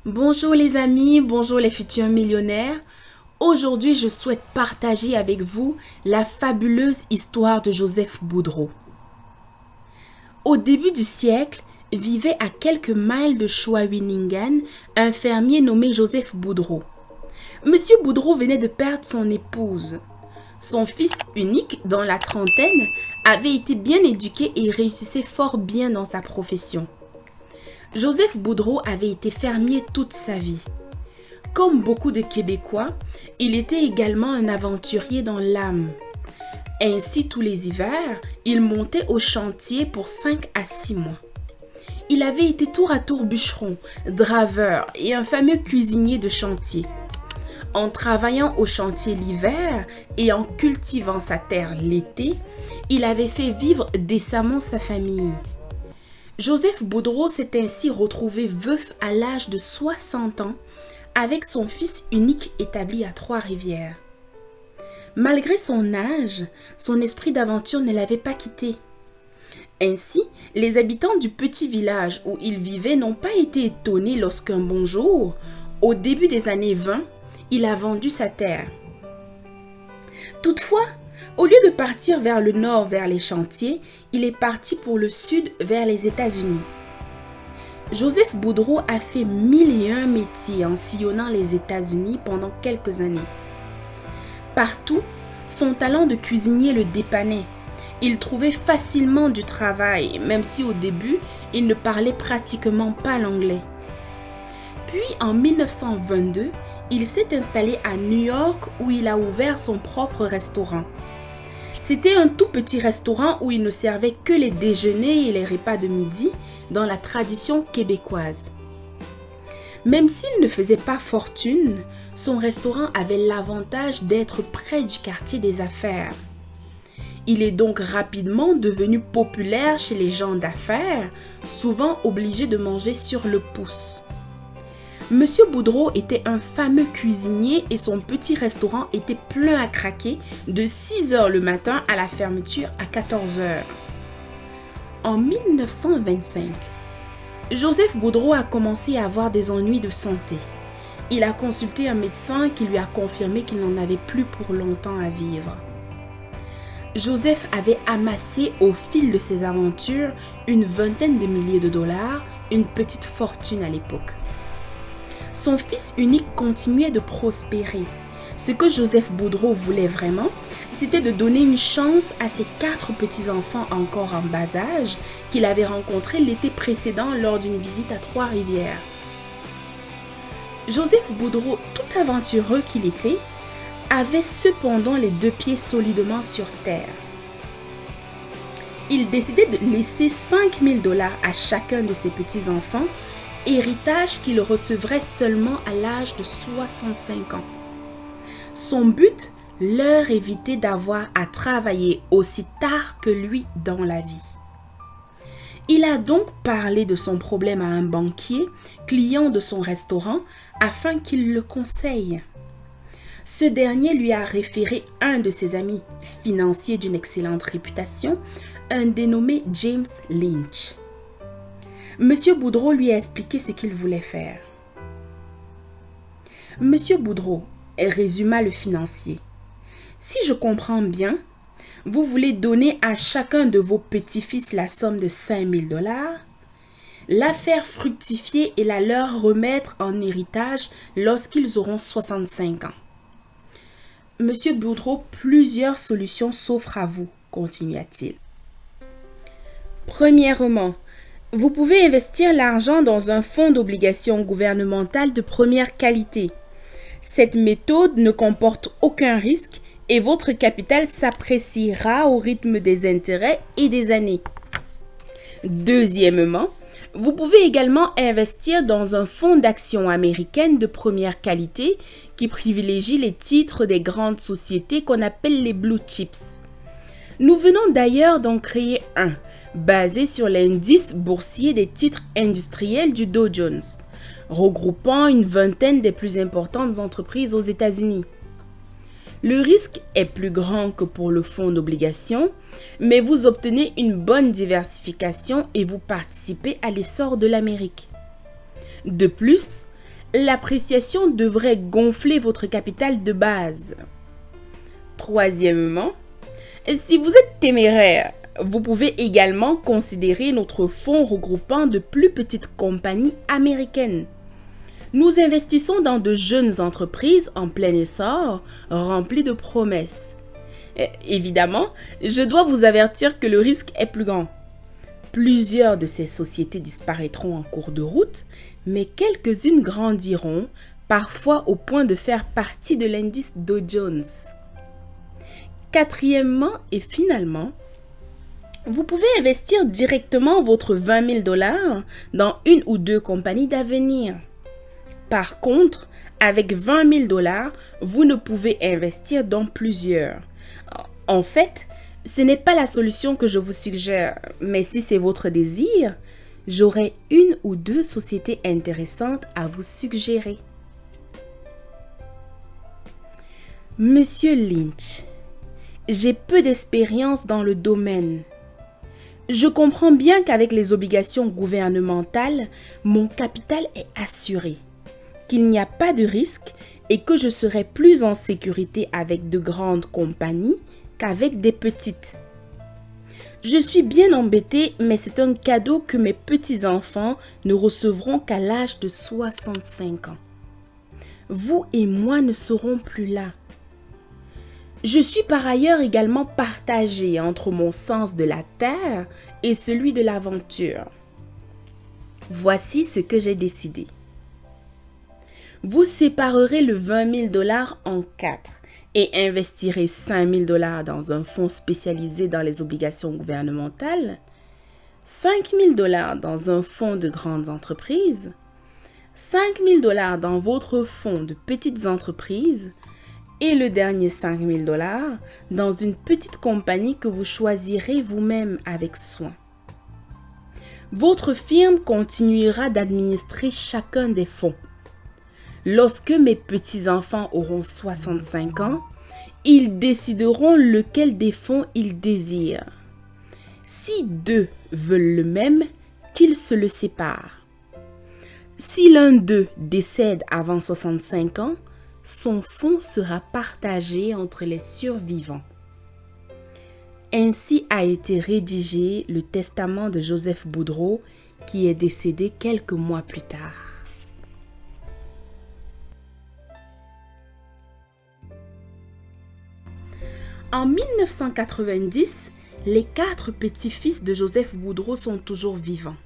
Bonjour les amis, bonjour les futurs millionnaires. Aujourd'hui, je souhaite partager avec vous la fabuleuse histoire de Joseph Boudreau. Au début du siècle, vivait à quelques miles de Shawinigan un fermier nommé Joseph Boudreau. Monsieur Boudreau venait de perdre son épouse. Son fils unique, dans la trentaine, avait été bien éduqué et réussissait fort bien dans sa profession. Joseph Boudreau avait été fermier toute sa vie. Comme beaucoup de Québécois, il était également un aventurier dans l'âme. Ainsi, tous les hivers, il montait au chantier pour 5 à 6 mois. Il avait été tour à tour bûcheron, draveur et un fameux cuisinier de chantier. En travaillant au chantier l'hiver et en cultivant sa terre l'été, il avait fait vivre décemment sa famille. Joseph Boudreau s'est ainsi retrouvé veuf à l'âge de 60 ans avec son fils unique établi à Trois-Rivières. Malgré son âge, son esprit d'aventure ne l'avait pas quitté. Ainsi, les habitants du petit village où il vivait n'ont pas été étonnés lorsqu'un bon jour, au début des années 20, il a vendu sa terre. Toutefois, au lieu de partir vers le nord vers les chantiers, il est parti pour le sud vers les États-Unis. Joseph Boudreau a fait 1001 métiers en sillonnant les États-Unis pendant quelques années. Partout, son talent de cuisinier le dépannait. Il trouvait facilement du travail, même si au début, il ne parlait pratiquement pas l'anglais. Puis en 1922, il s'est installé à New York où il a ouvert son propre restaurant. C'était un tout petit restaurant où il ne servait que les déjeuners et les repas de midi dans la tradition québécoise. Même s'il ne faisait pas fortune, son restaurant avait l'avantage d'être près du quartier des affaires. Il est donc rapidement devenu populaire chez les gens d'affaires, souvent obligés de manger sur le pouce. Monsieur Boudreau était un fameux cuisinier et son petit restaurant était plein à craquer de 6 h le matin à la fermeture à 14 h. En 1925, Joseph Boudreau a commencé à avoir des ennuis de santé. Il a consulté un médecin qui lui a confirmé qu'il n'en avait plus pour longtemps à vivre. Joseph avait amassé au fil de ses aventures une vingtaine de milliers de dollars, une petite fortune à l'époque. Son fils unique continuait de prospérer. Ce que Joseph Boudreau voulait vraiment, c'était de donner une chance à ses 4 petits-enfants encore en bas âge qu'il avait rencontrés l'été précédent lors d'une visite à Trois-Rivières. Joseph Boudreau, tout aventureux qu'il était, avait cependant les 2 pieds solidement sur terre. Il décidait de laisser 5 000 $ à chacun de ses petits-enfants, héritage qu'il recevrait seulement à l'âge de 65 ans. Son but, leur éviter d'avoir à travailler aussi tard que lui dans la vie. Il a donc parlé de son problème à un banquier, client de son restaurant, afin qu'il le conseille. Ce dernier lui a référé un de ses amis, financier d'une excellente réputation, un dénommé James Lynch. Monsieur Boudreau lui a expliqué ce qu'il voulait faire. Monsieur Boudreau, résuma le financier, si je comprends bien, vous voulez donner à chacun de vos petits-fils la somme de 5 000 $, la faire fructifier et la leur remettre en héritage lorsqu'ils auront 65 ans. Monsieur Boudreau, plusieurs solutions s'offrent à vous, continua-t-il. Premièrement, vous pouvez investir l'argent dans un fonds d'obligations gouvernementales de première qualité. Cette méthode ne comporte aucun risque et votre capital s'appréciera au rythme des intérêts et des années. Deuxièmement, vous pouvez également investir dans un fonds d'action américaine de première qualité qui privilégie les titres des grandes sociétés qu'on appelle les blue chips. Nous venons d'ailleurs d'en créer un, basé sur l'indice boursier des titres industriels du Dow Jones, regroupant une vingtaine des plus importantes entreprises aux États-Unis. Le risque est plus grand que pour le fonds d'obligations, mais vous obtenez une bonne diversification et vous participez à l'essor de l'Amérique. De plus, l'appréciation devrait gonfler votre capital de base. Troisièmement, si vous êtes téméraire, vous pouvez également considérer notre fonds regroupant de plus petites compagnies américaines. Nous investissons dans de jeunes entreprises en plein essor, remplies de promesses. Évidemment, je dois vous avertir que le risque est plus grand. Plusieurs de ces sociétés disparaîtront en cours de route, mais quelques-unes grandiront, parfois au point de faire partie de l'indice Dow Jones. Quatrièmement et finalement, vous pouvez investir directement votre 20 000 $ dans une ou deux compagnies d'avenir. Par contre, avec 20 000 $, vous ne pouvez investir dans plusieurs. En fait, ce n'est pas la solution que je vous suggère, mais si c'est votre désir, j'aurai une ou deux sociétés intéressantes à vous suggérer. Monsieur Lynch, j'ai peu d'expérience dans le domaine. Je comprends bien qu'avec les obligations gouvernementales, mon capital est assuré, qu'il n'y a pas de risque et que je serai plus en sécurité avec de grandes compagnies qu'avec des petites. Je suis bien embêtée, mais c'est un cadeau que mes petits-enfants ne recevront qu'à l'âge de 65 ans. Vous et moi ne serons plus là. Je suis par ailleurs également partagée entre mon sens de la terre et celui de l'aventure. Voici ce que j'ai décidé. Vous séparerez le 20 000 $ en 4 et investirez 5 000 $ dans un fonds spécialisé dans les obligations gouvernementales, 5 000 $ dans un fonds de grandes entreprises, 5 000 $ dans votre fonds de petites entreprises et le dernier 5 000 $ dans une petite compagnie que vous choisirez vous-même avec soin. Votre firme continuera d'administrer chacun des fonds. Lorsque mes petits-enfants auront 65 ans, ils décideront lequel des fonds ils désirent. Si deux veulent le même, qu'ils se le séparent. Si l'un d'eux décède avant 65 ans, son fonds sera partagé entre les survivants. Ainsi a été rédigé le testament de Joseph Boudreau, qui est décédé quelques mois plus tard. En 1990, les 4 petits-fils de Joseph Boudreau sont toujours vivants.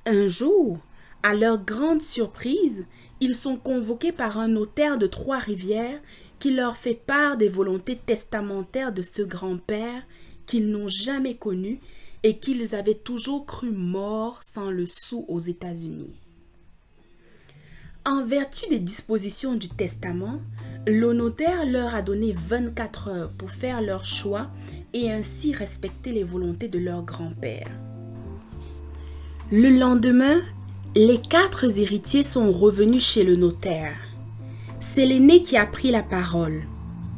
Un jour, à leur grande surprise, ils sont convoqués par un notaire de Trois-Rivières qui leur fait part des volontés testamentaires de ce grand-père qu'ils n'ont jamais connu et qu'ils avaient toujours cru mort sans le sou aux États-Unis. En vertu des dispositions du testament, le notaire leur a donné 24 heures pour faire leur choix et ainsi respecter les volontés de leur grand-père. Le lendemain, les 4 héritiers sont revenus chez le notaire. C'est l'aîné qui a pris la parole.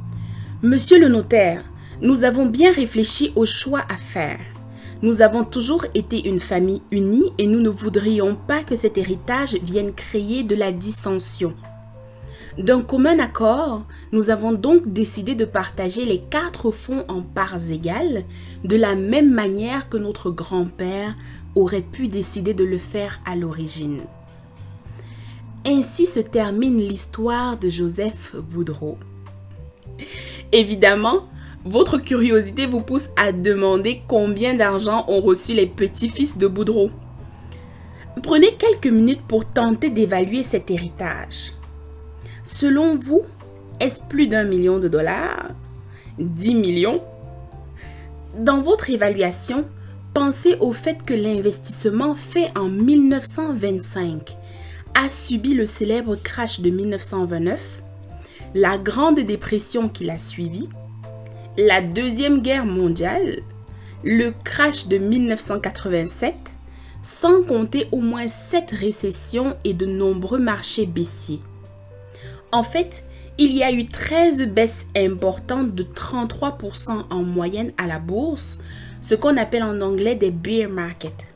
« Monsieur le notaire, nous avons bien réfléchi au choix à faire. Nous avons toujours été une famille unie et nous ne voudrions pas que cet héritage vienne créer de la dissension. D'un commun accord, nous avons donc décidé de partager les 4 fonds en parts égales, de la même manière que notre grand-père aurait pu décider de le faire à l'origine. » Ainsi se termine l'histoire de Joseph Boudreau. Évidemment, votre curiosité vous pousse à demander combien d'argent ont reçu les petits-fils de Boudreau. Prenez quelques minutes pour tenter d'évaluer cet héritage. Selon vous, est-ce plus d'1 million de dollars? 10 millions? Dans votre évaluation, pensez au fait que l'investissement fait en 1925 a subi le célèbre crash de 1929, la Grande Dépression qui l'a suivi, la Deuxième Guerre mondiale, le crash de 1987, sans compter au moins 7 récessions et de nombreux marchés baissiers. En fait, il y a eu 13 baisses importantes de 33% en moyenne à la bourse, ce qu'on appelle en anglais des bear markets.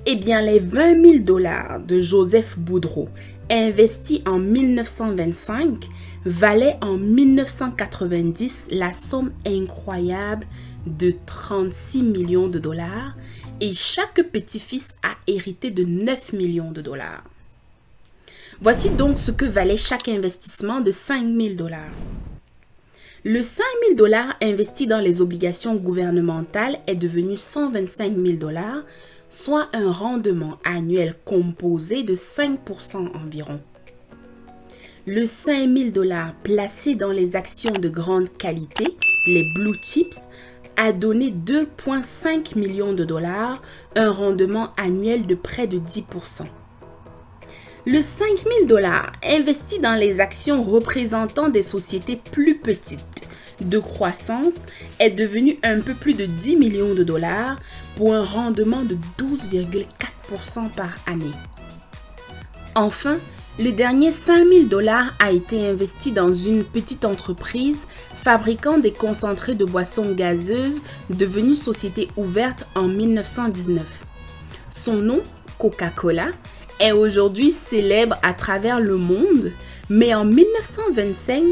Eh bien, les 20 000 dollars de Joseph Boudreau investis en 1925 valaient en 1990 la somme incroyable de 36 millions de dollars et chaque petit-fils a hérité de 9 millions de dollars. Voici donc ce que valait chaque investissement de 5 000 dollars. Le 5 000 dollars investi dans les obligations gouvernementales est devenu 125 000 dollars, soit un rendement annuel composé de 5% environ. Le 5 000 dollars placé dans les actions de grande qualité, les blue chips, a donné 2,5 millions de dollars, un rendement annuel de près de 10%. Le 5 000 dollars investi dans les actions représentant des sociétés plus petites de croissance est devenu un peu plus de 10 millions de dollars pour un rendement de 12,4% par année. Enfin, le dernier 5 000 dollars a été investi dans une petite entreprise fabriquant des concentrés de boissons gazeuses devenue société ouverte en 1919. Son nom, Coca-Cola, est aujourd'hui célèbre à travers le monde, mais en 1925,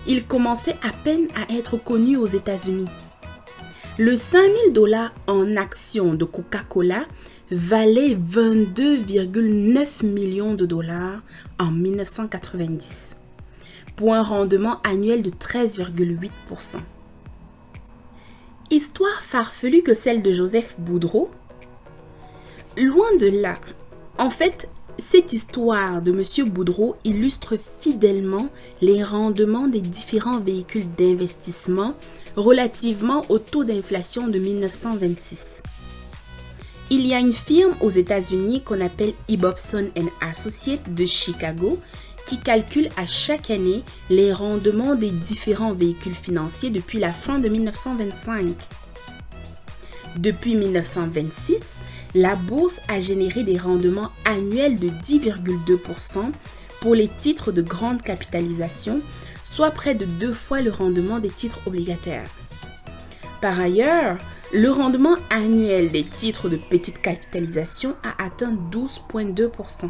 il commençait à peine à être connu aux États-Unis. Le 5 000 dollars en actions de Coca-Cola valait 22,9 millions de dollars en 1990, pour un rendement annuel de 13,8%. Histoire farfelue que celle de Joseph Boudreau? Loin de là. En fait, cette histoire de M. Boudreau illustre fidèlement les rendements des différents véhicules d'investissement relativement au taux d'inflation de 1926. Il y a une firme aux États-Unis qu'on appelle Ibbotson & Associates de Chicago qui calcule à chaque année les rendements des différents véhicules financiers depuis la fin de 1925. Depuis 1926, la bourse a généré des rendements annuels de 10,2% pour les titres de grande capitalisation, soit près de 2 fois le rendement des titres obligataires. Par ailleurs, le rendement annuel des titres de petite capitalisation a atteint 12,2%.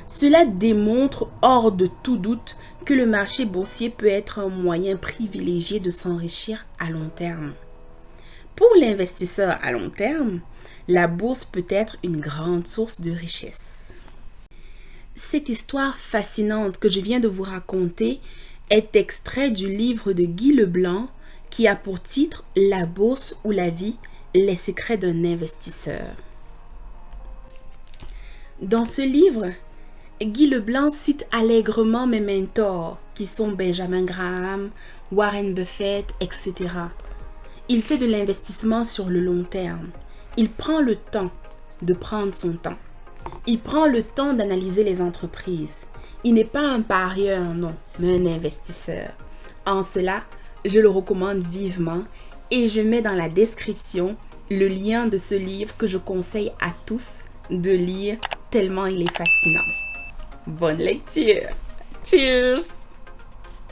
Cela démontre hors de tout doute que le marché boursier peut être un moyen privilégié de s'enrichir à long terme. Pour l'investisseur à long terme, la bourse peut être une grande source de richesse. Cette histoire fascinante que je viens de vous raconter est extrait du livre de Guy Leblanc qui a pour titre « La bourse ou la vie, les secrets d'un investisseur ». Dans ce livre, Guy Leblanc cite allègrement mes mentors qui sont Benjamin Graham, Warren Buffett, etc. Il fait de l'investissement sur le long terme. Il prend le temps de prendre son temps. Il prend le temps d'analyser les entreprises. Il n'est pas un parieur, non, mais un investisseur. En cela, je le recommande vivement et je mets dans la description le lien de ce livre que je conseille à tous de lire tellement il est fascinant. Bonne lecture! Cheers!